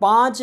5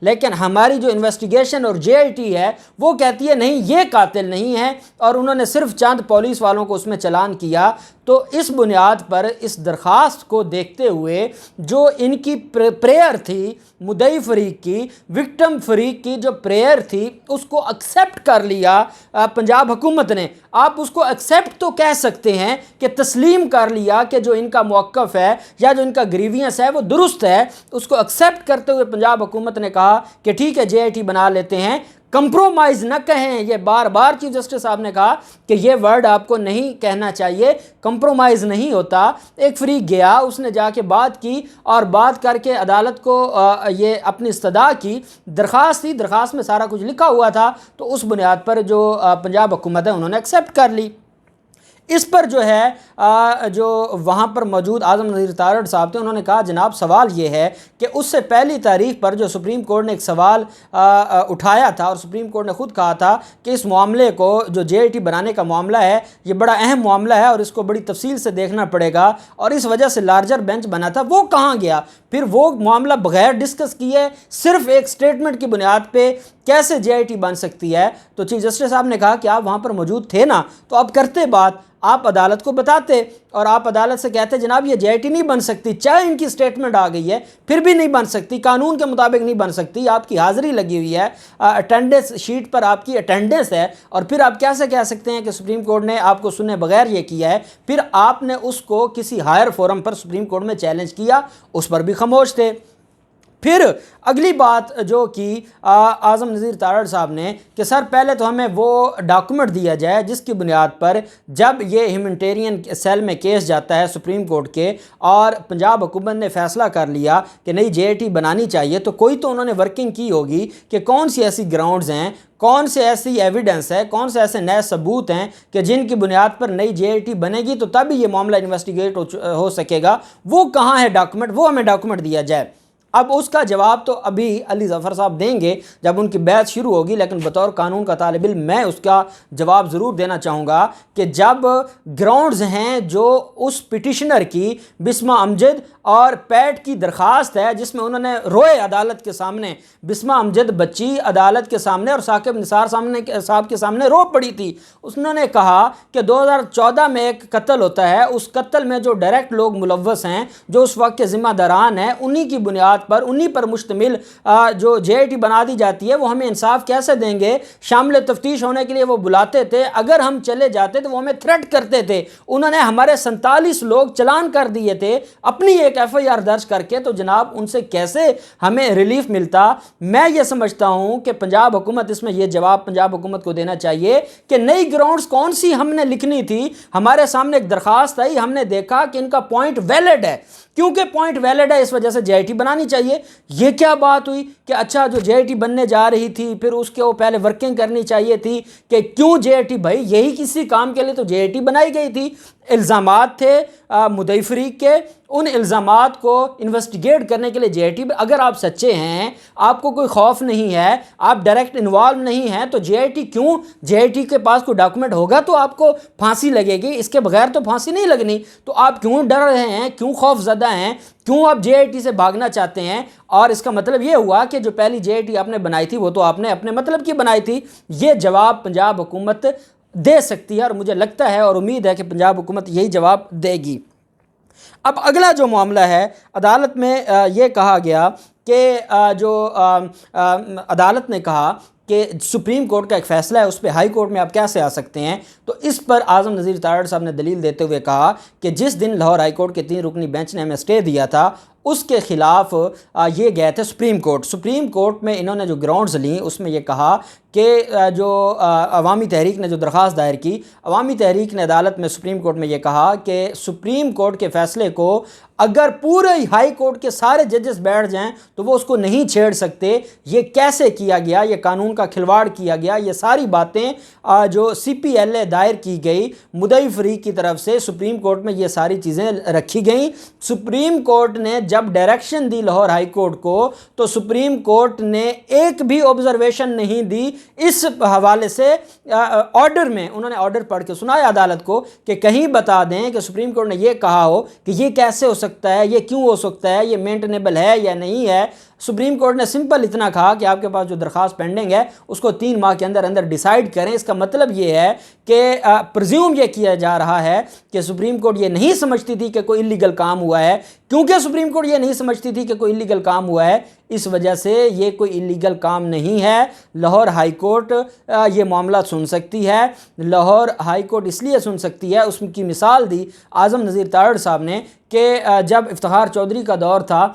لیکن ہماری جو انویسٹیگیشن اور JIT ہے وہ کہتی ہے نہیں یہ قاتل نہیں ہے، اور انہوں نے صرف چند پولیس والوں کو اس میں چلان کیا۔ تو اس بنیاد پر اس درخواست کو دیکھتے ہوئے جو ان کی پریئر تھی، مدعی فریق کی، وکٹم فریق کی جو پریئر تھی، اس کو ایکسیپٹ کر لیا پنجاب حکومت نے۔ آپ اس کو ایکسیپٹ تو کہہ سکتے ہیں کہ تسلیم کر لیا کہ جو ان کا موقف ہے یا جو ان کا گریوینس ہے وہ درست ہے۔ اس کو ایکسیپٹ کرتے ہوئے پنجاب حکومت نے کہا کہ ٹھیک ہے JIT بنا لیتے ہیں، کمپرومائز نہ کہیں۔ یہ بار بار چیف جسٹس صاحب نے کہا کہ یہ ورڈ آپ کو نہیں کہنا چاہیے، کمپرومائز نہیں ہوتا۔ ایک فریق گیا، اس نے جا کے بات کی اور بات کر کے عدالت کو یہ اپنی استدعا کی، درخواست تھی، درخواست میں سارا کچھ لکھا ہوا تھا، تو اس بنیاد پر جو پنجاب حکومت ہے انہوں نے ایکسیپٹ کر لی۔ اس پر جو ہے جو وہاں پر موجود اعظم نذیر تارڑ صاحب تھے، انہوں نے کہا جناب سوال یہ ہے کہ اس سے پہلی تاریخ پر جو سپریم کورٹ نے ایک سوال اٹھایا تھا، اور سپریم کورٹ نے خود کہا تھا کہ اس معاملے کو جو JIT بنانے کا معاملہ ہے یہ بڑا اہم معاملہ ہے اور اس کو بڑی تفصیل سے دیکھنا پڑے گا، اور اس وجہ سے لارجر بینچ بنا تھا، وہ کہاں گیا؟ پھر وہ معاملہ بغیر ڈسکس کیے صرف ایک سٹیٹمنٹ کی بنیاد پہ کیسے JIT بن سکتی ہے؟ تو چیف جسٹس صاحب نے کہا کہ آپ وہاں پر موجود تھے نا، تو آپ کرتے بات، آپ عدالت کو بتاتے اور آپ عدالت سے کہتے جناب یہ JIT نہیں بن سکتی، چاہے ان کی سٹیٹمنٹ آ گئی ہے پھر بھی نہیں بن سکتی، قانون کے مطابق نہیں بن سکتی، آپ کی حاضری لگی ہوئی ہے، اٹینڈنس شیٹ پر آپ کی اٹینڈنس ہے، اور پھر آپ کیسے کہہ سکتے ہیں کہ سپریم کورٹ نے آپ کو سنے بغیر یہ کیا ہے؟ پھر آپ نے اس کو کسی ہائر فورم پر سپریم کورٹ میں چیلنج کیا، اس پر بھی خاموش تھے۔ پھر اگلی بات جو کی اعظم نذیر تارڑ صاحب نے کہ سر پہلے تو ہمیں وہ ڈاکومنٹ دیا جائے جس کی بنیاد پر جب یہ ہیومنٹیرین سیل میں کیس جاتا ہے سپریم کورٹ کے اور پنجاب حکومت نے فیصلہ کر لیا کہ نہیں JIT بنانی چاہیے، تو کوئی تو انہوں نے ورکنگ کی ہوگی کہ کون سی ایسی گراؤنڈز ہیں، کون سے ایسی ایویڈنس ہے، کون سے ایسے نئے ثبوت ہیں کہ جن کی بنیاد پر نئی JIT بنے گی تو تب یہ معاملہ انویسٹیگیٹ ہو سکے گا۔ وہ کہاں ہے ڈاکومنٹ؟ وہ ہمیں ڈاکومنٹ دیا جائے۔ اب اس کا جواب تو ابھی علی ظفر صاحب دیں گے جب ان کی بحث شروع ہوگی، لیکن بطور قانون کا طالب علم میں اس کا جواب ضرور دینا چاہوں گا کہ جب گراؤنڈز ہیں جو اس پٹیشنر کی بسمہ امجد اور پیٹ کی درخواست ہے جس میں انہوں نے روئے عدالت کے سامنے، بسمہ امجد بچی عدالت کے سامنے اور ثاقب نثار صاحب کے سامنے رو پڑی تھی، انہوں نے کہا کہ 2014 میں ایک قتل ہوتا ہے، اس قتل میں جو ڈائریکٹ لوگ ملوث ہیں، جو اس وقت کے ذمہ داران ہیں، انہی کی بنیاد پر، انہی پر مشتمل جو JIT بنا دی جاتی ہے، وہ ہمیں انصاف کیسے دیں گے؟ شامل تفتیش ہونے کے لیے وہ بلاتے تھے، اگر ہم چلے جاتے تو وہ ہمیں تھریٹ کرتے تھے، انہوں نے ہمارے 47 لوگ چلان کر دیے تھے اپنی ایک FIR درج کر کے، تو جناب ان سے کیسے ہمیں ریلیف ملتا؟ میں یہ سمجھتا ہوں کہ پنجاب حکومت اس میں یہ جواب پنجاب حکومت کو دینا چاہیے کہ نئی گراؤنڈز کون سی ہم نے لکھنی تھی، ہمارے سامنے ایک درخواست آئی، ہم نے دیکھا کہ ان کا پوائنٹ ویلڈ ہے، کیونکہ پوائنٹ ویلڈ ہے اس وجہ سے JIT بنانی چاہیے۔ یہ کیا بات ہوئی کہ اچھا جو JIT بننے جا رہی تھی پھر اس کے وہ پہلے ورکنگ کرنی چاہیے تھی کہ کیوں JIT؟ بھائی یہی کسی کام کے لیے تو JIT بنائی گئی تھی، الزامات تھے مدعی فریق کے، ان الزامات کو انویسٹیگیٹ کرنے کے لیے JIT، اگر آپ سچے ہیں، آپ کو کوئی خوف نہیں ہے، آپ ڈائریکٹ انوالو نہیں ہیں، تو JIT کیوں؟ JIT کے پاس کوئی ڈاکومنٹ ہوگا تو آپ کو پھانسی لگے گی، اس کے بغیر تو پھانسی نہیں لگنی، تو آپ کیوں ڈر رہے ہیں؟ کیوں خوف زدہ ہیں؟ کیوں آپ JIT سے بھاگنا چاہتے ہیں؟ اور اس کا مطلب یہ ہوا کہ جو پہلی JIT آپ نے بنائی تھی وہ تو آپ نے اپنے مطلب کی بنائی تھی۔ یہ جواب پنجاب حکومت دے سکتی ہے اور مجھے لگتا ہے اور امید ہے کہ پنجاب حکومت یہی جواب دے گی۔ اب اگلا جو معاملہ ہے، عدالت میں یہ کہا گیا کہ جو عدالت نے کہا کہ سپریم کورٹ کا ایک فیصلہ ہے، اس پہ ہائی کورٹ میں آپ کیسے آ سکتے ہیں؟ تو اس پر اعظم نذیر تارڑ صاحب نے دلیل دیتے ہوئے کہا کہ جس دن لاہور ہائی کورٹ کے 3 رکنی بینچ نے ہمیں سٹے دیا تھا اس کے خلاف یہ گئے تھے سپریم کورٹ میں انہوں نے جو گراؤنڈز لیں اس میں یہ کہا کہ جو عوامی تحریک نے جو درخواست دائر کی، عوامی تحریک نے عدالت میں سپریم کورٹ میں یہ کہا کہ سپریم کورٹ کے فیصلے کو اگر پورے ہائی کورٹ کے سارے ججز بیٹھ جائیں تو وہ اس کو نہیں چھیڑ سکتے، یہ کیسے کیا گیا؟ یہ قانون کا کھلواڑ کیا گیا۔ یہ ساری باتیں جو CPLA دائر کی گئی مدعی فریق کی طرف سے سپریم کورٹ میں یہ ساری چیزیں رکھی گئیں۔ سپریم کورٹ نے جب ڈائریکشن دی لاہور ہائی کورٹ کو تو سپریم کورٹ نے ایک بھی آبزرویشن نہیں دی اس حوالے سے آرڈر میں، انہوں نے آرڈر پڑھ کے سنایا عدالت کو کہ کہیں بتا دیں کہ سپریم کورٹ نے یہ کہا ہو کہ یہ کیسے ہو سکتا ہے, یہ کیوں ہو سکتا ہے, یہ مینٹینیبل ہے یا نہیں ہے. سپریم کورٹ نے سمپل اتنا کہا کہ آپ کے پاس جو درخواست پینڈنگ ہے اس کو 3 ماہ کے اندر اندر ڈیسائیڈ کریں. اس کا مطلب یہ ہے کہ پرزیوم یہ کیا جا رہا ہے کہ سپریم کورٹ یہ نہیں سمجھتی تھی کہ کوئی انلیگل کام ہوا ہے. کیونکہ سپریم کورٹ یہ نہیں سمجھتی تھی کہ کوئی انلیگل کام ہوا ہے, اس وجہ سے یہ کوئی انلیگل کام نہیں ہے. لاہور ہائی کورٹ یہ معاملہ سن سکتی ہے. لاہور ہائی کورٹ اس لیے سن سکتی ہے, اس کی مثال دی اعظم نذیر تارڑ صاحب نے کہ جب افتخار چودھری کا دور تھا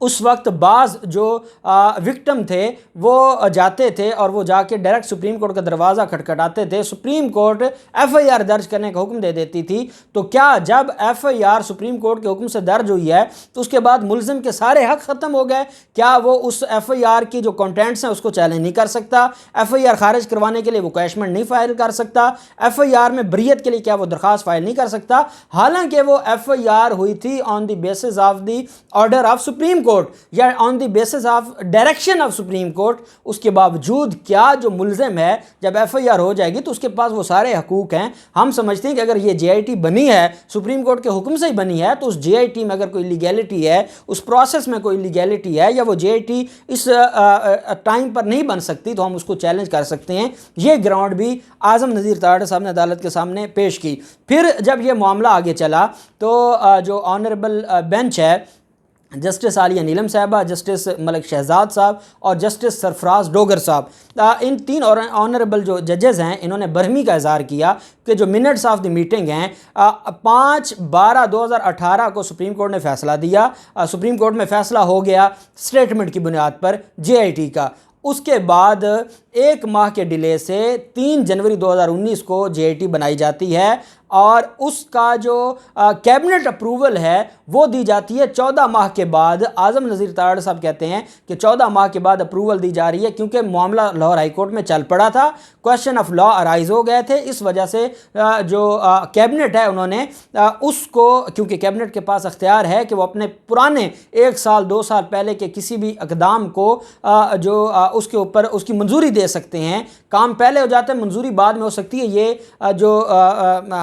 اس وقت بعض جو وکٹم تھے وہ جاتے تھے اور وہ جا کے ڈائریکٹ سپریم کورٹ کا دروازہ کھٹکھٹاتے تھے. Supreme court F I R درج کرنے کا حکم دے دیتی تھی. تو کیا جب F I R supreme court کے حکم سے درج ہوئی ہے تو اس کے بعد ملزم کے سارے حق ختم ہو گئے؟ کیا وہ اس ایف آئی آر کی جو کنٹینٹس ہیں اس کو چیلنج نہیں کر سکتا؟ ایف آئی آر خارج کروانے کے لیے وہ کویشمنٹ نہیں فائل کر سکتا؟ ایف آئی آر میں بریت کے لیے کیا وہ درخواست فائل نہیں کر سکتا؟ حالانکہ وہ ایف آئی آر ہوئی تھی on the basis of the order of supreme court یا on the basis of direction of supreme court. اس کے باوجود کیا جو ملزم ہے جب ایف آئی آر ہو جائے گی تو اس کے پاس وہ سارے حقوق ہیں. ہم سمجھتے ہیں کہ اگر یہ جے آئی ٹی بنی ہے سپریم کورٹ کے حکم سے ہی بنی ہے تو اس جے آئی ٹی میں اگر کوئی لیگیلٹی ہے, اس پروسیس میں کوئی لیگیلٹی ہے, یا وہ جے آئی ٹی اس ٹائم پر نہیں بن سکتی تو ہم اس کو چیلنج کر سکتے ہیں. یہ گراؤنڈ بھی اعظم نذیر تارڑ صاحب نے عدالت کے سامنے پیش کی. پھر جب یہ معاملہ آگے چلا تو جو آنریبل بینچ ہے, جسٹس عالیہ نیلم صاحبہ, جسٹس ملک شہزاد صاحب اور جسٹس سرفراز ڈوگر صاحب, ان 3 آنریبل جو ججز ہیں انہوں نے برہمی کا اظہار کیا کہ جو منٹس آف دی میٹنگ ہیں 5/12/2018 کو سپریم کورٹ نے فیصلہ دیا. سپریم کورٹ میں فیصلہ ہو گیا اسٹیٹمنٹ کی بنیاد پر جے آئی ٹی کا. اس کے بعد 1 ماہ کے ڈیلے سے 3 جنوری 2019 کو جے آئی ٹی بنائی جاتی ہے اور اس کا جو کیبنٹ اپروول ہے وہ دی جاتی ہے 14 ماہ کے بعد. اعظم نذیر تارڑ صاحب کہتے ہیں کہ 14 ماہ کے بعد اپروول دی جا رہی ہے کیونکہ معاملہ لاہور ہائی کورٹ میں چل پڑا تھا, کویشچن آف لا ارائز ہو گئے تھے. اس وجہ سے جو کیبنٹ ہے انہوں نے اس کو, کیونکہ کیبنٹ کے پاس اختیار ہے کہ وہ اپنے پرانے 1 سال 2 سال پہلے کے کسی بھی اقدام کو جو اس کے اوپر اس کی منظوری دے سکتے ہیں. کام پہلے ہو جاتا ہے, منظوری بعد میں ہو سکتی ہے. یہ جو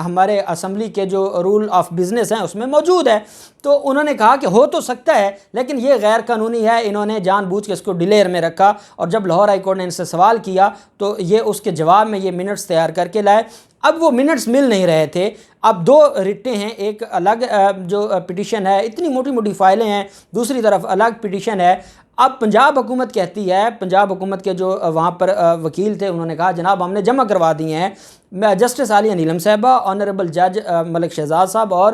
ہمارے اسمبلی کے جو رول آف بزنس ہیں اس میں موجود ہے. تو انہوں نے کہا کہ ہو تو سکتا ہے لیکن یہ غیر قانونی ہے. انہوں نے جان بوجھ کے اس کو ڈیلے میں رکھا اور جب لاہور ہائی کورٹ نے ان سے سوال کیا تو یہ اس کے جواب میں یہ منٹس تیار کر کے لائے. اب وہ منٹس مل نہیں رہے تھے. اب 2 رٹیں ہیں, ایک الگ جو پٹیشن ہے, اتنی موٹی موٹی فائلیں ہیں, دوسری طرف الگ پٹیشن ہے. اب پنجاب حکومت کہتی ہے, پنجاب حکومت کے جو وہاں پر وکیل تھے انہوں نے کہا جناب ہم نے جمع کروا دیے ہیں. جسٹس عالیہ نیلم صاحبہ, آنریبل جج ملک شہزاد صاحب اور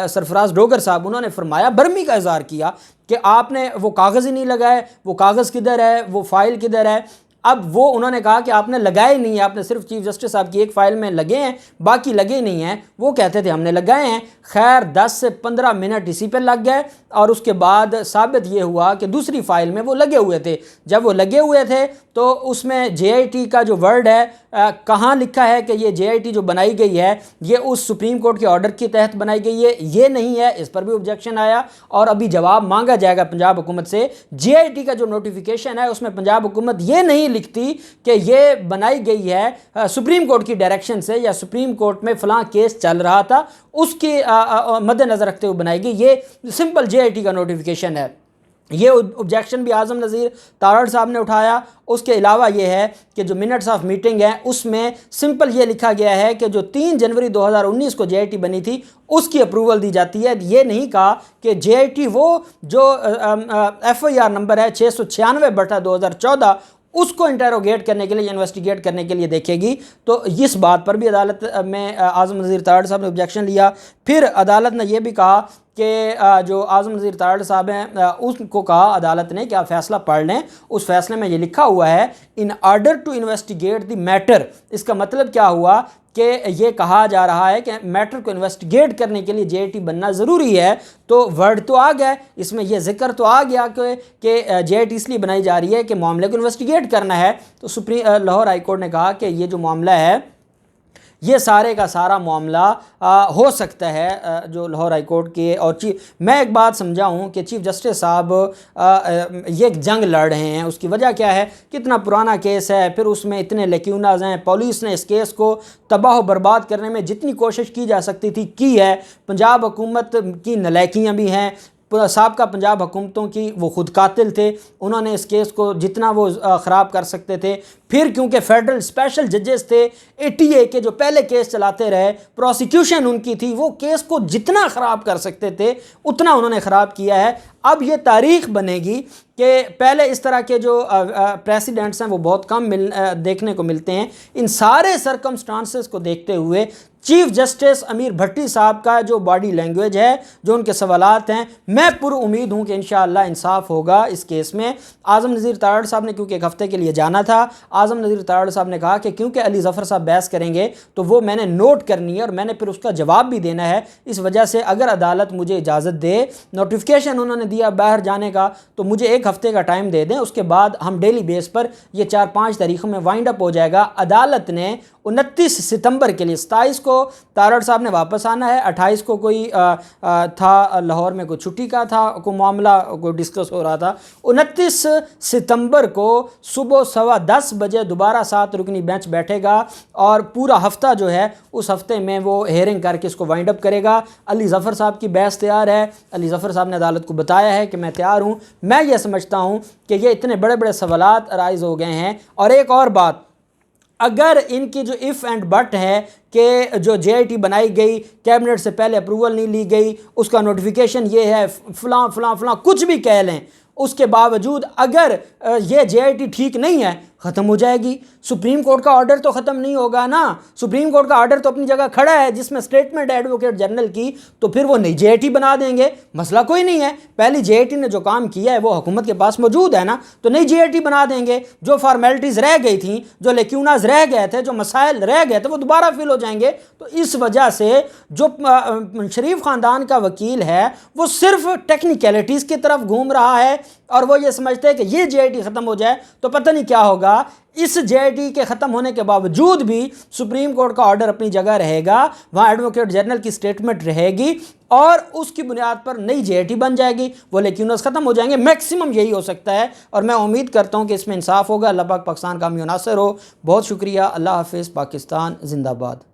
سرفراز ڈوگر صاحب, انہوں نے فرمایا, برہمی کا اظہار کیا کہ آپ نے وہ کاغذ ہی نہیں لگائے, وہ کاغذ کدھر ہے, وہ فائل کدھر ہے. اب وہ انہوں نے کہا کہ آپ نے لگائے نہیں ہیں, آپ نے صرف چیف جسٹس صاحب کی ایک فائل میں لگے ہیں, باقی لگے نہیں ہیں. وہ کہتے تھے ہم نے لگائے ہیں. خیر 10 سے 15 منٹ اسی پہ لگ گئے اور اس کے بعد ثابت یہ ہوا کہ دوسری فائل میں وہ لگے ہوئے تھے. جب وہ لگے ہوئے تھے تو اس میں جے آئی ٹی کا جو ورڈ ہے کہاں لکھا ہے کہ یہ جے آئی ٹی جو بنائی گئی ہے یہ اس سپریم کورٹ کے آرڈر کے تحت بنائی گئی ہے, یہ نہیں ہے. اس پر بھی آبجیکشن آیا اور ابھی جواب مانگا جائے گا پنجاب حکومت سے. جے آئی ٹی کا جو نوٹیفیکیشن ہے اس میں پنجاب حکومت یہ نہیں لکھتی کہ یہ بنائی گئی ہے سپریم کورٹ کی ڈائریکشن سے یا سپریم کورٹ میں فلاں کیس چل رہا تھا اس کی مد نظر رکھتے ہوئے بنائی گئی. یہ سمپل جے آئی ٹی کا نوٹیفیکیشن ہے. یہ آبجیکشن بھی اعظم نذیر تارڑ صاحب نے اٹھایا. اس کے علاوہ یہ ہے کہ جو منٹس آف میٹنگ ہے اس میں سمپل یہ لکھا گیا ہے کہ جو 3 جنوری 2019 کو جے آئی ٹی بنی تھی اس کی اپروول دی جاتی ہے. یہ نہیں کہا کہ جے آئی ٹی وہ جو ایف آئی آر نمبر ہے 696/2014 اس کو انٹیروگیٹ کرنے کے لیے یا انویسٹیگیٹ کرنے کے لیے دیکھے گی. تو اس بات پر بھی عدالت میں اعظم نذیر تارڑ صاحب نے آبجیکشن لیا. پھر عدالت نے یہ بھی کہا کہ جو اعظم نذیر تارڑ صاحب ہیں اس کو کہا عدالت نے کہ آپ فیصلہ پڑھ لیں. اس فیصلے میں یہ لکھا ہوا ہے in order to investigate the matter. اس کا مطلب کیا ہوا کہ یہ کہا جا رہا ہے کہ میٹر کو انویسٹیگیٹ کرنے کے لیے جے آئی ٹی بننا ضروری ہے. تو ورڈ تو آ گیا, اس میں یہ ذکر تو آ گیا کہ جے آئی ٹی اس لیے بنائی جا رہی ہے کہ معاملے کو انویسٹیگیٹ کرنا ہے. تو لاہور ہائی کورٹ نے کہا کہ یہ جو معاملہ ہے یہ سارے کا سارا معاملہ ہو سکتا ہے جو لاہور ہائی کورٹ کے اور میں ایک بات سمجھاؤں کہ چیف جسٹس صاحب یہ ایک جنگ لڑ رہے ہیں. اس کی وجہ کیا ہے؟ کتنا پرانا کیس ہے, پھر اس میں اتنے لیکیوناز ہیں, پولیس نے اس کیس کو تباہ و برباد کرنے میں جتنی کوشش کی جا سکتی تھی کی ہے. پنجاب حکومت کی نلائکیاں بھی ہیں, سابقہ پنجاب حکومتوں کی وہ خود قاتل تھے, انہوں نے اس کیس کو جتنا وہ خراب کر سکتے تھے. پھر کیونکہ فیڈرل اسپیشل ججز تھے ATA کے جو پہلے کیس چلاتے رہے, پروسیکیوشن ان کی تھی, وہ کیس کو جتنا خراب کر سکتے تھے اتنا انہوں نے خراب کیا ہے. اب یہ تاریخ بنے گی کہ پہلے اس طرح کے جو پریسیڈنٹس ہیں وہ بہت کم دیکھنے کو ملتے ہیں. ان سارے سرکمسٹانسز کو دیکھتے ہوئے چیف جسٹس امیر بھٹی صاحب کا جو باڈی لینگویج ہے, جو ان کے سوالات ہیں, میں پر امید ہوں کہ انشاءاللہ انصاف ہوگا اس کیس میں. اعظم نذیر تارڑ صاحب نے کیونکہ ایک ہفتے کے لیے جانا تھا, اعظم نذیر تارڑ صاحب نے کہا کہ کیونکہ علی ظفر صاحب بحث کریں گے تو وہ میں نے نوٹ کرنی ہے اور میں نے پھر اس کا جواب بھی دینا ہے. اس وجہ سے اگر عدالت مجھے اجازت دے, نوٹیفیکیشن انہوں نے دیا باہر جانے کا, تو مجھے ایک ہفتے کا ٹائم دے دیں. اس کے بعد ہم ڈیلی بیس پر یہ 4-5 تاریخوں میں وائنڈ اپ ہو جائے گا. عدالت نے 29 ستمبر کے لیے, 27 کو تارڑ صاحب نے واپس آنا ہے, 28 کو کوئی تھا لاہور میں کوئی چھٹی کا تھا, کوئی معاملہ کوئی ڈسکس ہو رہا تھا. 29 ستمبر کو صبح 10:15 بجے دوبارہ 7 رکنی بینچ بیٹھے گا اور پورا ہفتہ جو ہے اس ہفتے میں وہ ہیئرنگ کر کے اس کو وائنڈ اپ کرے گا. علی ظفر صاحب کی بحث تیار ہے, علی ظفر صاحب نے عدالت کو بتایا ہے کہ میں تیار ہوں. میں یہ سمجھتا ہوں کہ یہ اتنے بڑے بڑے سوالات رائز ہو گئے ہیں. اور ایک اور بات, اگر ان کی جو اف اینڈ بٹ ہے کہ جو JIT بنائی گئی, کیبنٹ سے پہلے اپروول نہیں لی گئی, اس کا نوٹیفیکیشن یہ ہے, فلاں فلاں فلاں کچھ بھی کہہ لیں, اس کے باوجود اگر یہ JIT ٹھیک نہیں ہے, ختم ہو جائے گی. سپریم کورٹ کا آرڈر تو ختم نہیں ہوگا نا. سپریم کورٹ کا آرڈر تو اپنی جگہ کھڑا ہے جس میں سٹیٹمنٹ ایڈوکیٹ جنرل کی, تو پھر وہ نئی JIT بنا دیں گے, مسئلہ کوئی نہیں ہے. پہلی JIT نے جو کام کیا ہے وہ حکومت کے پاس موجود ہے نا, تو نئی JIT بنا دیں گے. جو فارمیلٹیز رہ گئی تھیں, جو لیکیوناز رہ گئے تھے, جو مسائل رہ گئے تھے, وہ دوبارہ فل ہو جائیں گے. تو اس وجہ سے جو شریف خاندان کا وکیل ہے وہ صرف ٹیکنیکلٹیز کی طرف گھوم رہا ہے, اور وہ یہ سمجھتے ہیں کہ یہ JIT ختم ہو جائے تو پتہ نہیں کیا ہوگا. اس JIT کے ختم ہونے کے باوجود بھی سپریم کورٹ کا آرڈر اپنی جگہ رہے گا, وہاں ایڈوکیٹ جنرل کی سٹیٹمنٹ رہے گی, اور اس کی بنیاد پر نئی JIT بن جائے گی. وہ لیکیونز ختم ہو جائیں گے. میکسیمم یہی ہو سکتا ہے, اور میں امید کرتا ہوں کہ اس میں انصاف ہوگا. اللہ پاک پاکستان کا حامی و ناصر ہو. بہت شکریہ. اللہ حافظ. پاکستان زندہ باد.